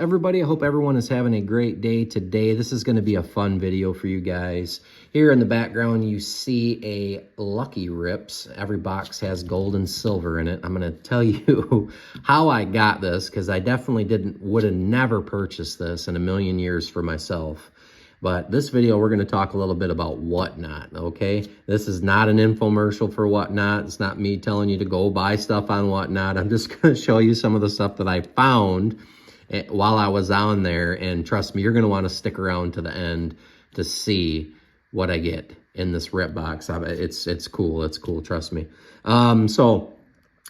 everybody? I hope everyone is having a great day today. This is going to be a fun video for you guys. Here in the background, you see a Lucky Rips. Every box has gold and silver in it. I'm going to tell you how I got this, because I definitely would have never purchased this in a million years for myself. But this video, we're going to talk a little bit about Whatnot, okay? This is not an infomercial for Whatnot. It's not me telling you to go buy stuff on Whatnot. I'm just going to show you some of the stuff that I found while I was on there. And trust me, you're going to want to stick around to the end to see what I get in this rip box. It's cool. It's cool. Trust me. So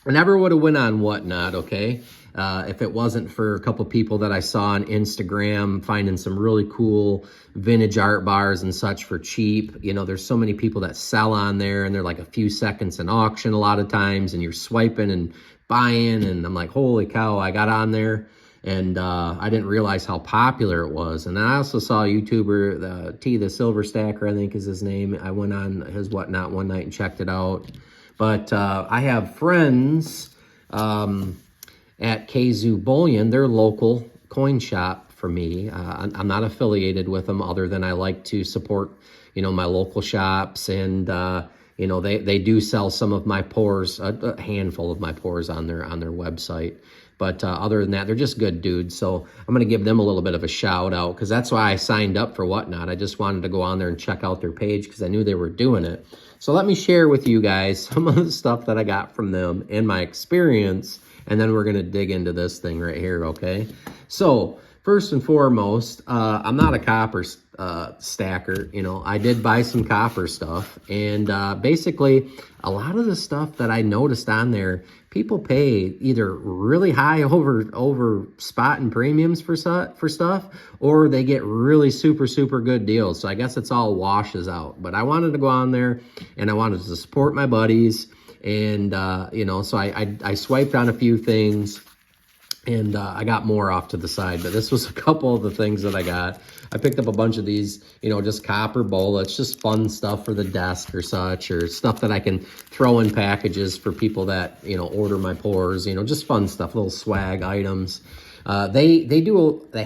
I never would have went on Whatnot, okay? If it wasn't for a couple people that I saw on Instagram finding some really cool vintage art bars and such for cheap. You know, there's so many people that sell on there, and they're like a few seconds in auction a lot of times, and you're swiping and buying, and I'm like, holy cow, I got on there, and I didn't realize how popular it was. And I also saw a YouTuber, the Silver Stacker, I think is his name. I went on his Whatnot one night and checked it out. But I have friends at Kazoo Bullion. They're local coin shop for me. I'm not affiliated with them, other than I like to support, you know, my local shops. And, you know, they do sell some of my pours, a handful of my pours on their website. But other than that, they're just good dudes. So I'm going to give them a little bit of a shout out, because that's why I signed up for Whatnot. I just wanted to go on there and check out their page because I knew they were doing it. So let me share with you guys some of the stuff that I got from them and my experience. And then we're going to dig into this thing right here, okay? So first and foremost, I'm not a copper stacker. You know, I did buy some copper stuff. And basically, a lot of the stuff that I noticed on there, people pay either really high over spot and premiums for stuff, or they get really super good deals. So I guess it's all washes out. But I wanted to go on there, and I wanted to support my buddies. And, you know, so I swiped on a few things, and I got more off to the side. But this was a couple of the things that I got. I picked up a bunch of these, you know, just copper bullets, just fun stuff for the desk or such, or stuff that I can throw in packages for people that, you know, order my pours, you know, just fun stuff, little swag items. They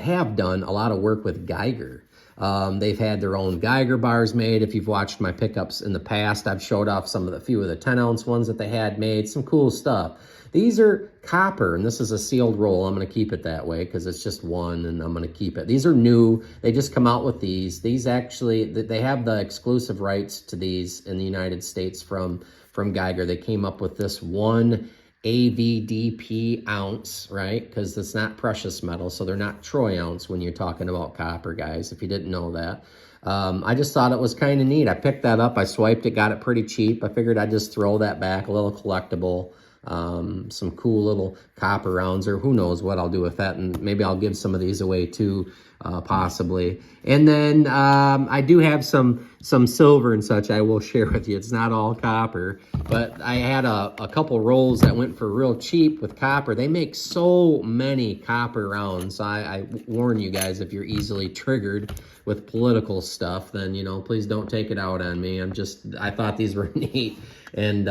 have done a lot of work with Geiger. They've had their own Geiger bars made. If you've watched my pickups in the past, I've showed off few of the 10-ounce ones that they had made. Some cool stuff. These are copper, and this is a sealed roll. I'm going to keep it that way because it's just one, and I'm going to keep it. These are new. They just come out with these. These actually, they have the exclusive rights to these in the United States from Geiger. They came up with this one AVDP ounce, right? Because it's not precious metal, so they're not troy ounce when you're talking about copper, guys, if you didn't know that. I just thought it was kind of neat. I picked that up. I swiped it, got it pretty cheap. I figured I'd just throw that back, a little collectible. Some cool little copper rounds, or who knows what I'll do with that, and maybe I'll give some of these away too, possibly. And then I do have some silver and such I will share with you. It's not all copper, but I had a couple rolls that went for real cheap with copper. They make so many copper rounds. I warn you guys, if you're easily triggered with political stuff, then, you know, please don't take it out on me. I thought these were neat. And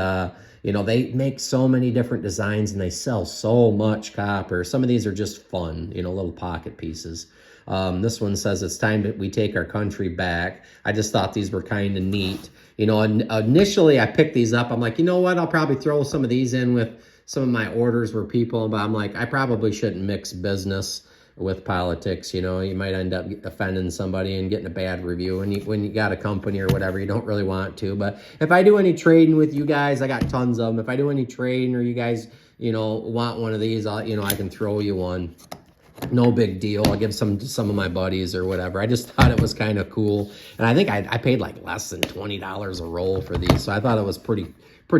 you know, they make so many different designs, and they sell so much copper. Some of these are just fun, you know, little pocket pieces. This one says, it's time that we take our country back. I just thought these were kind of neat. You know, initially I picked these up. I'm like, you know what? I'll probably throw some of these in with some of my orders where people, but I'm like, I probably shouldn't mix business with politics. You know, you might end up offending somebody and getting a bad review when you got a company or whatever. You don't really want to. But if I do any trading with you guys, I got tons of them. If I do any trading, or you guys, you know, want one of these, I can throw you one. No big deal. I'll give some to some of my buddies or whatever. I just thought it was kind of cool. And I think I paid like less than $20 a roll for these. So I thought it was pretty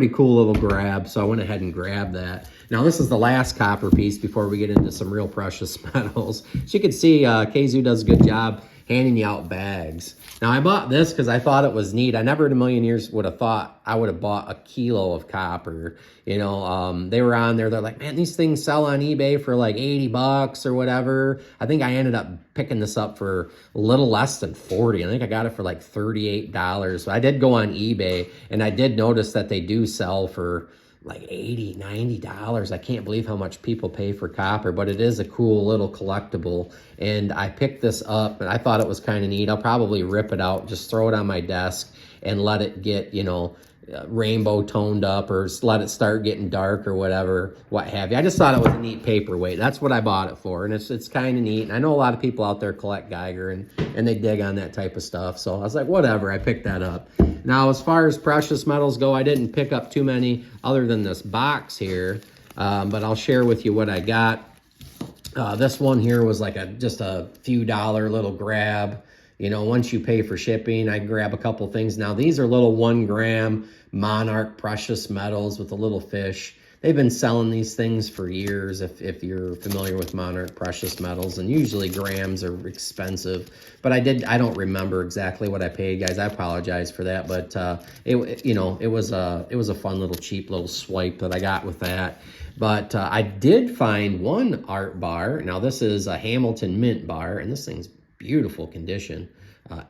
cool little grab. So I went ahead and grabbed that. Now this is the last copper piece before we get into some real precious metals. So you can see Kazoo does a good job handing you out bags. Now I bought this because I thought it was neat. I never in a million years would have thought I would have bought a kilo of copper. You know, they were on there. They're like, man, these things sell on eBay for like 80 bucks or whatever. I think I ended up picking this up for a little less than 40. I think I got it for like $38. So I did go on eBay, and I did notice that they do sell for like $80, $90. I can't believe how much people pay for copper, but it is a cool little collectible. And I picked this up and I thought it was kind of neat. I'll probably rip it out, just throw it on my desk and let it get, you know, rainbow toned up, or let it start getting dark or whatever, what have you. I just thought it was a neat paperweight. That's what I bought it for, and it's kind of neat. And I know a lot of people out there collect Geiger, and they dig on that type of stuff. So I was like, whatever, I picked that up. Now, as far as precious metals go, I didn't pick up too many other than this box here, but I'll share with you what I got. This one here was like just a few dollar little grab. You know, once you pay for shipping, I grab a couple things. Now, these are little 1 gram Monarch precious metals with a little fish. They've been selling these things for years, if you're familiar with Monarch precious metals, and usually grams are expensive. But I don't remember exactly what I paid, guys. I apologize for that, but it was a fun little cheap little swipe that I got with that. But I did find one art bar. Now, this is a Hamilton mint bar, and this thing's beautiful condition.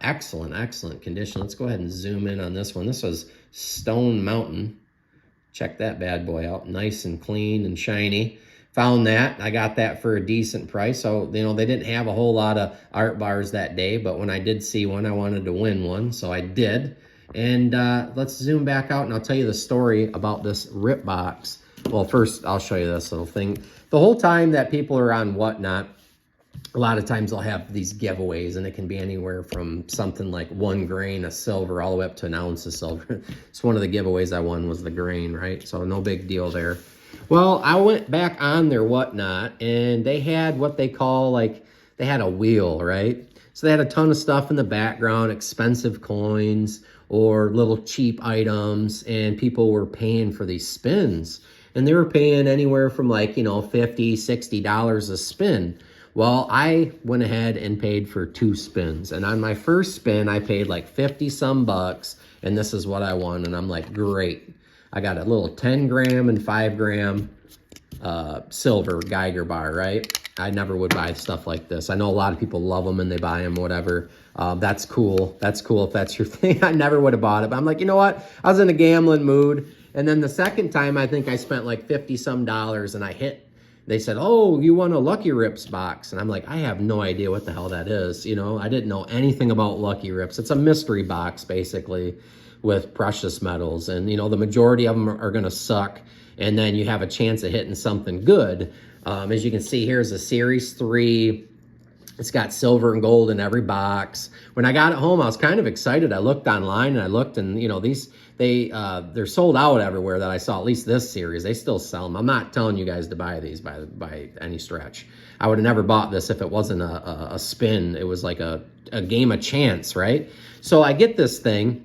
Excellent condition. Let's go ahead and zoom in on this one. This was Stone Mountain. Check that bad boy out. Nice and clean and shiny. Found that. I got that for a decent price. So, you know, they didn't have a whole lot of art bars that day, but when I did see one, I wanted to win one, so I did. And let's zoom back out and I'll tell you the story about this rip box. Well, first, I'll show you this little thing. The whole time that people are on Whatnot, a lot of times they'll have these giveaways, and it can be anywhere from something like 1 grain of silver all the way up to an ounce of silver. So one of the giveaways I won was the grain, right? So no big deal there. Well, I went back on their Whatnot, and they had what they call, like, they had a wheel, right? So they had a ton of stuff in the background, expensive coins or little cheap items, and people were paying for these spins. And they were paying anywhere from, like, you know, $50, $60 a spin. Well, I went ahead and paid for 2 spins. And on my first spin, I paid like 50 some bucks. And this is what I won. And I'm like, great. I got a little 10 gram and 5 gram silver Geiger bar, right? I never would buy stuff like this. I know a lot of people love them and they buy them, whatever. That's cool. That's cool if that's your thing. I never would have bought it. But I'm like, you know what? I was in a gambling mood. And then the second time, I think I spent like 50 some dollars and I hit. They said, oh, you won a Lucky Rips box. And I'm like, I have no idea what the hell that is. You know, I didn't know anything about Lucky Rips. It's a mystery box, basically, with precious metals. And, you know, the majority of them are going to suck. And then you have a chance of hitting something good. As you can see, here's a Series 3. It's got silver and gold in every box. When I got it home, I was kind of excited. I looked online and I looked, and you know, they're sold out everywhere that I saw. At least this series, they still sell them. I'm not telling you guys to buy these by any stretch. I would have never bought this if it wasn't a spin. It was like a game of chance, right? So I get this thing.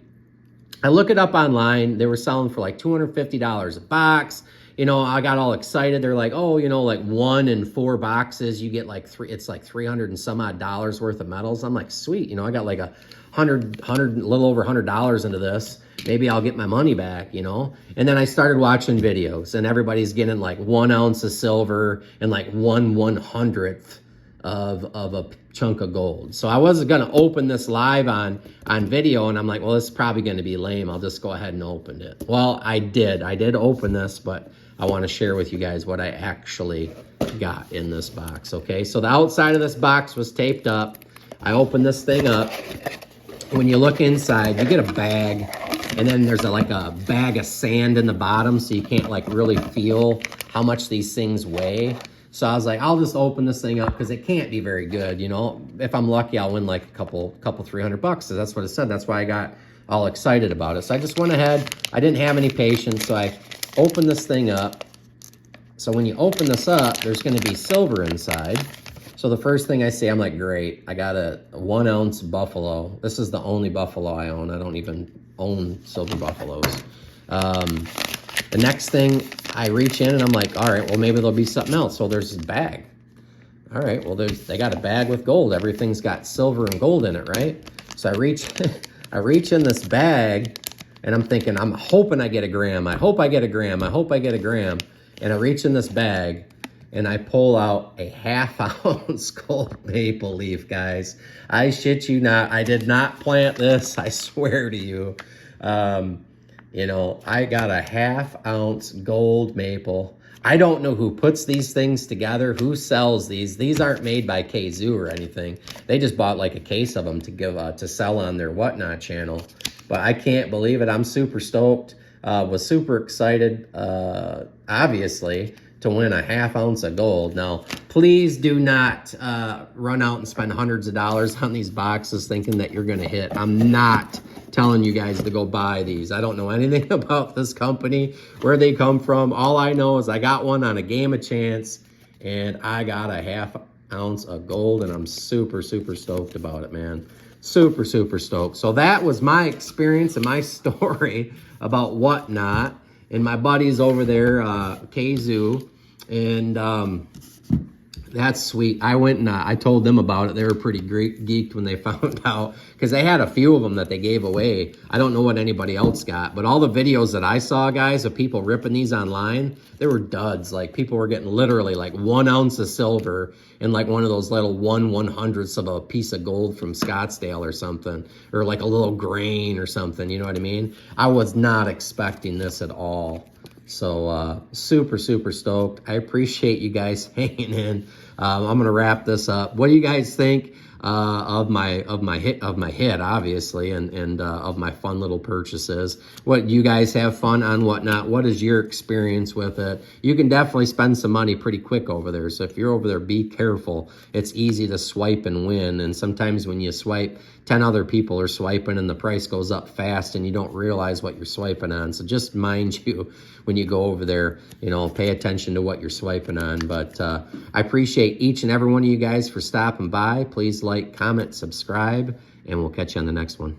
I look it up online. They were selling for like $250 a box. You know, I got all excited. They're like, oh, you know, like 1 in 4 boxes, you get like it's like $300 and some odd dollars worth of metals. I'm like, sweet. You know, I got like a little over $100 into this. Maybe I'll get my money back, you know? And then I started watching videos, and everybody's getting like 1 ounce of silver and like 1/100th of a chunk of gold. So I wasn't going to open this live on video, and I'm like, well, this is probably going to be lame. I'll just go ahead and open it. Well, I did open this, but I want to share with you guys what I actually got in this box, okay? So the outside of this box was taped up. I opened this thing up. When you look inside, you get a bag, and then there's like a bag of sand in the bottom, so you can't like really feel how much these things weigh. So I was like, I'll just open this thing up because it can't be very good, you know? If I'm lucky, I'll win like a couple $300. So that's what it said. That's why I got all excited about it. So I just went ahead. I didn't have any patience, so I opened this thing up. So when you open this up, there's going to be silver inside. So the first thing I see, I'm like, great. I got a 1 ounce buffalo. This is the only buffalo I own. I don't even own silver buffaloes. The next thing, I reach in and I'm like, all right, well, maybe there'll be something else. So there's this bag. All right, well, they got a bag with gold. Everything's got silver and gold in it, right? So I reach in this bag, and I'm thinking, I'm hoping I get a gram. I hope I get a gram. I hope I get a gram. And I reach in this bag, and I pull out a 1/2 ounce gold maple leaf, guys. I shit you not. I did not plant this. I swear to you. You know, I got a 1/2 ounce gold maple. I don't know who puts these things together, who sells these. These aren't made by Kazoo or anything. They just bought like a case of them to give to sell on their Whatnot channel. But I can't believe it. I'm super stoked. Was super excited, obviously, to win a 1/2 ounce of gold. Now, please do not run out and spend hundreds of dollars on these boxes thinking that you're going to hit. I'm not telling you guys to go buy these. I don't know anything about this company, where they come from. All I know is I got one on a game of chance, and I got a 1/2 ounce of gold, and I'm super, super stoked about it, man. Super, super stoked. So that was my experience and my story about Whatnot. And my buddies over there, Kazoo, and that's sweet. I went and I told them about it. They were pretty geeked when they found out, because they had a few of them that they gave away. I don't know what anybody else got, but all the videos that I saw, guys, of people ripping these online, they were duds. Like, people were getting literally like 1 ounce of silver and like one of those little 1/100ths of a piece of gold from Scottsdale or something, or like a little grain or something. You know what I mean? I was not expecting this at all. So super, super stoked. I appreciate you guys hanging in. I'm gonna wrap this up. What do you guys think of my hit, obviously, and of my fun little purchases? What, you guys have fun on Whatnot? What is your experience with it? You can definitely spend some money pretty quick over there. So if you're over there, be careful. It's easy to swipe and win, and sometimes when you swipe, 10 other people are swiping and the price goes up fast and you don't realize what you're swiping on. So just mind you, when you go over there, you know, pay attention to what you're swiping on. But I appreciate each and every one of you guys for stopping by. Please like, comment, subscribe, and we'll catch you on the next one.